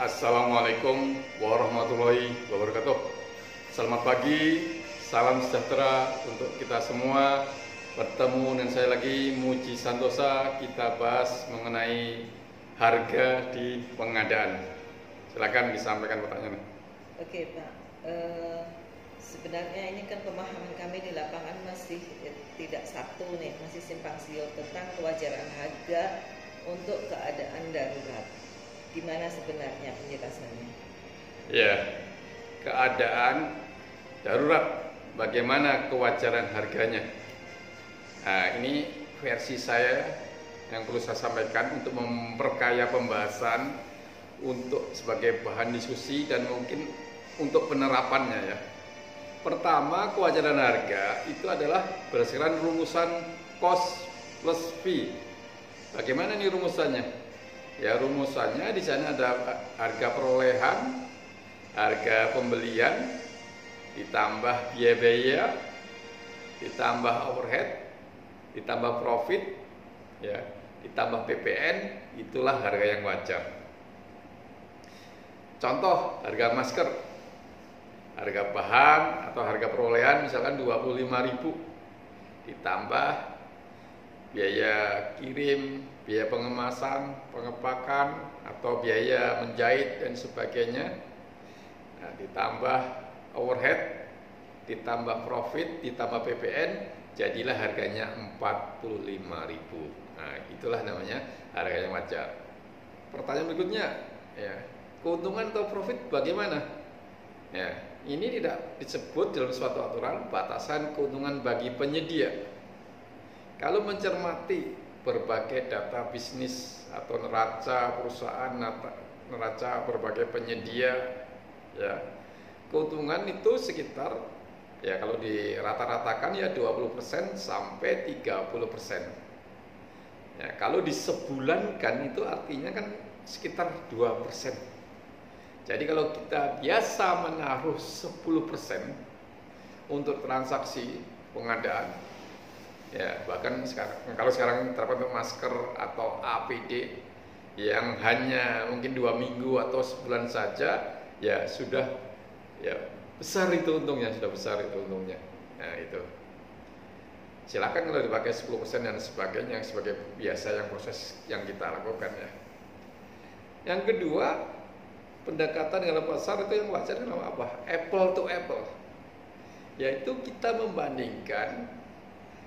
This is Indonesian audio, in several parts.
Assalamualaikum warahmatullahi wabarakatuh. Selamat pagi, salam sejahtera untuk kita semua. Bertemu dengan saya lagi, Muji Santosa. Kita bahas mengenai harga di pengadaan. Silakan disampaikan pertanyaan. Oke Pak, sebenarnya ini kan pemahaman kami di lapangan masih tidak satu nih, masih simpang siur tentang kewajaran harga untuk keadaan darurat. Gimana sebenarnya penjelasannya? Ya, keadaan darurat, bagaimana kewajaran harganya? Nah, ini versi saya yang perlu saya sampaikan untuk memperkaya pembahasan, untuk sebagai bahan diskusi dan mungkin untuk penerapannya ya. Pertama, kewajaran harga itu adalah berdasarkan rumusan cost plus fee. Bagaimana nih rumusannya? Ya, rumusannya di sana ada harga perolehan, harga pembelian, ditambah biaya, ditambah overhead, ditambah profit, ya, ditambah PPN, itulah harga yang wajar. Contoh, harga masker, harga bahan atau harga perolehan misalkan 25.000, ditambah biaya kirim, biaya pengemasan, pengepakan, atau biaya menjahit dan sebagainya. Nah, ditambah overhead, ditambah profit, ditambah PPN, jadilah harganya 45.000. Nah, itulah namanya harga yang wajar. Pertanyaan berikutnya, ya, keuntungan atau profit bagaimana? Ya, ini tidak disebut dalam suatu aturan batasan keuntungan bagi penyedia. Kalau mencermati berbagai data bisnis atau neraca perusahaan, neraca berbagai penyedia, ya, keuntungan itu sekitar, ya, kalau dirata-ratakan ya 20% sampai 30%. Ya, kalau disebulankan itu artinya kan sekitar 2%. Jadi kalau kita biasa menaruh 10% untuk transaksi pengadaan, ya, bahkan kalau sekarang terdapat masker atau APD yang hanya mungkin 2 minggu atau sebulan saja, ya sudah, ya besar itu untungnya, sudah besar itu untungnya. Nah, itu silakan kalau dipakai 10% dan sebagainya sebagai biasa yang proses yang kita lakukan ya. Yang kedua, pendekatan dengan pasar itu yang wajar kenapa apa? Apple to apple, yaitu kita membandingkan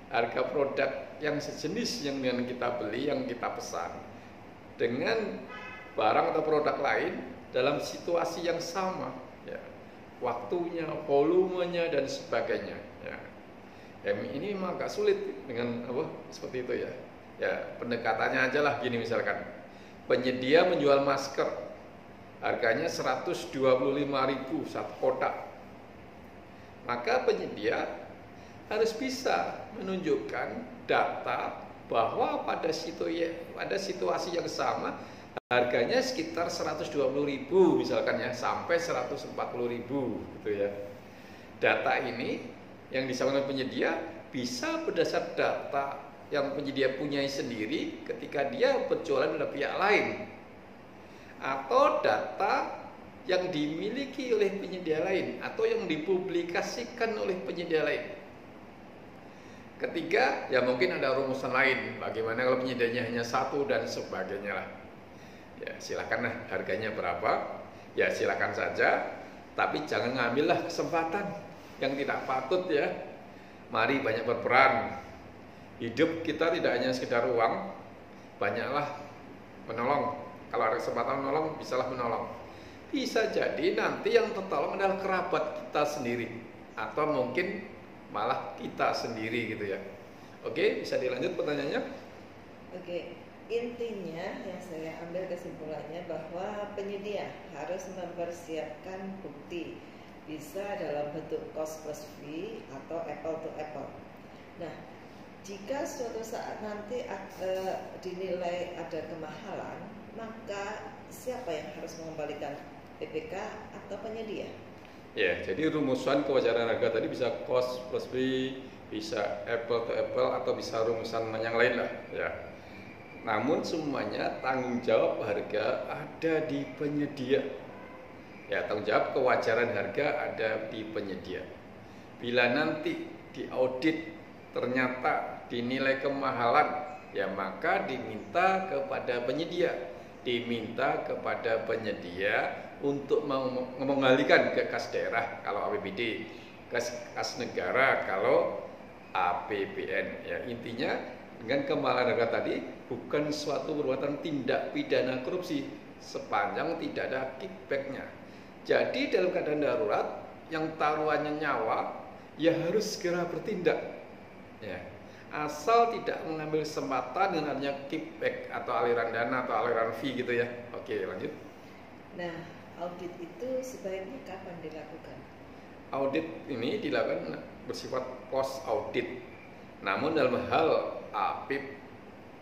harga produk yang sejenis yang kita beli, yang kita pesan, dengan barang atau produk lain dalam situasi yang sama, ya, waktunya, volumenya dan sebagainya. Ya, ini memang agak sulit dengan seperti itu ya. Ya, pendekatannya aja lah gini misalkan, penyedia menjual masker, harganya 125.000 satu kotak, maka penyedia harus bisa menunjukkan data bahwa pada situasi yang sama harganya sekitar 120.000 misalkan ya, sampai 140.000 gitu ya. Data ini yang disampaikan penyedia bisa berdasar data yang penyedia punyai sendiri ketika dia berjualan pada pihak lain, atau data yang dimiliki oleh penyedia lain atau yang dipublikasikan oleh penyedia lain. Ketiga, ya mungkin ada rumusan lain, bagaimana kalau penyedianya hanya satu dan sebagainya lah. Ya, silakan lah harganya berapa, ya silakan saja, tapi jangan ngambillah kesempatan yang tidak patut ya. Mari banyak berperan. Hidup kita tidak hanya sekedar uang, banyaklah menolong. Kalau ada kesempatan menolong, bisalah menolong. Bisa jadi nanti yang tertolong adalah kerabat kita sendiri, atau mungkin malah kita sendiri gitu ya. Oke, bisa dilanjut pertanyaannya? Oke, intinya yang saya ambil kesimpulannya bahwa penyedia harus mempersiapkan bukti, bisa dalam bentuk cost plus fee atau apple to apple. Nah, jika suatu saat nanti dinilai ada kemahalan, maka siapa yang harus mengembalikan, PPK atau penyedia? Ya, jadi rumusan kewajaran harga tadi bisa cost plus fee, bisa apple to apple, atau bisa rumusan yang lain lah ya. namun semuanya tanggung jawab harga ada di penyedia. Ya, tanggung jawab kewajaran harga ada di penyedia. Bila nanti diaudit ternyata dinilai kemahalan, ya maka diminta kepada penyedia untuk mengembalikan ke kas daerah kalau APBD, kas negara kalau APBN. Ya, intinya dengan kemahalan harga tadi bukan suatu perbuatan tindak pidana korupsi sepanjang tidak ada kickbacknya. Jadi dalam keadaan darurat yang taruhannya nyawa, ya harus segera bertindak. Ya, asal tidak mengambil kesempatan dengan adanya kickback atau aliran dana atau aliran fee gitu ya. Oke, lanjut. Nah, audit itu sebaiknya kapan dilakukan? Audit ini dilakukan bersifat post audit. Namun dalam hal APIP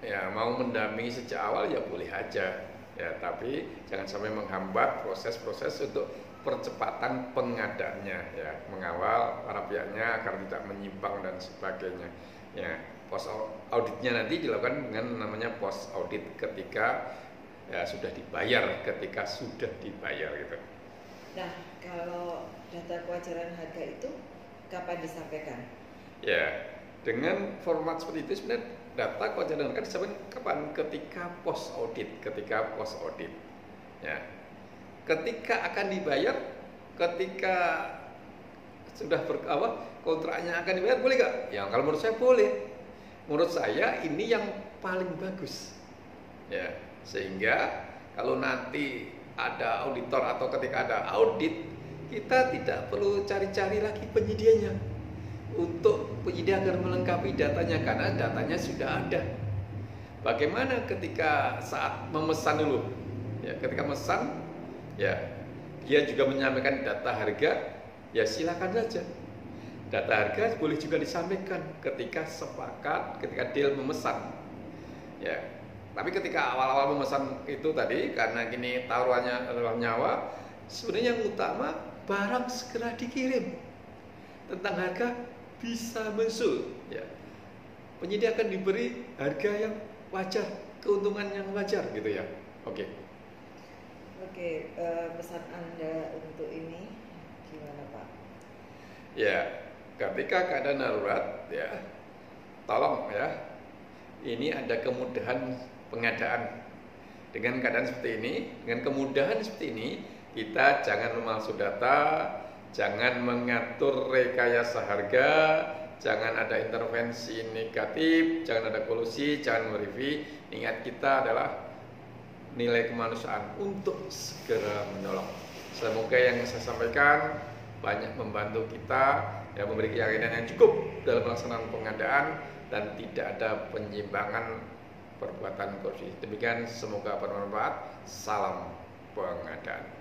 ya mau mendampingi sejak awal ya boleh aja. Ya, tapi jangan sampai menghambat proses-proses untuk percepatan pengadaannya, ya, mengawal para pihaknya agar tidak menyimpang dan sebagainya. Ya, post auditnya nanti dilakukan dengan namanya post audit ketika ya sudah dibayar, gitu. Nah, kalau data kewajaran harga itu kapan disampaikan? Ya, dengan format seperti itu sebenarnya data kewajaran harga disampaikan kapan? Ketika post audit. Ya. Ketika akan dibayar, ketika sudah kontraknya akan dibayar, boleh nggak? Ya, kalau menurut saya boleh. Menurut saya ini yang paling bagus. Ya, sehingga kalau nanti ada auditor atau ketika ada audit, kita tidak perlu cari-cari lagi penyedianya untuk penyedia agar melengkapi datanya karena datanya sudah ada. Bagaimana ketika saat memesan dulu? Ya, ketika memesan, ya dia juga menyampaikan data harga, ya silakan saja. Data harga boleh juga disampaikan ketika sepakat, ketika deal memesan. Ya, tapi ketika awal-awal memesan itu tadi karena gini taruhannya adalah nyawa, sebenarnya yang utama barang segera dikirim. Tentang harga bisa mensul. Ya, penyedia akan diberi harga yang wajar, keuntungan yang wajar gitu ya. Oke. Oke, pesan Anda untuk ini gimana Pak? Ya, ketika keadaan darurat ya, tolong ya, ini ada kemudahan pengadaan. Dengan keadaan seperti ini, dengan kemudahan seperti ini, kita jangan memalsu data, jangan mengatur rekayasa harga, jangan ada intervensi negatif, jangan ada kolusi, jangan mereview. Ingat kita adalah nilai kemanusiaan untuk segera menolong. Semoga yang saya sampaikan banyak membantu kita, ya memberi keyakinan yang cukup dalam pelaksanaan pengadaan dan tidak ada penyimpangan perbuatan korupsi. Demikian, semoga bermanfaat. Salam pengadaan.